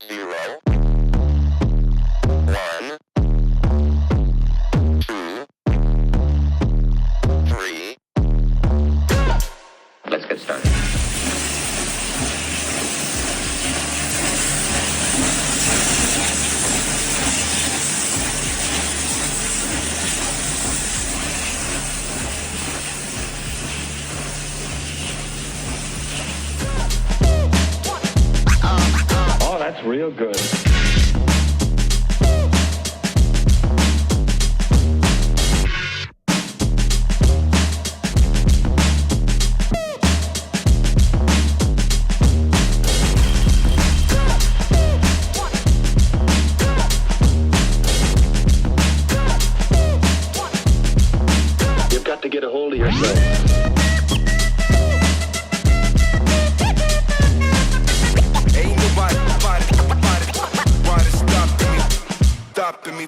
0, 1, 2, 3. Let's get started. Oh, that's real good. You've got to get a hold of yourself. Ain't nobody stopping me.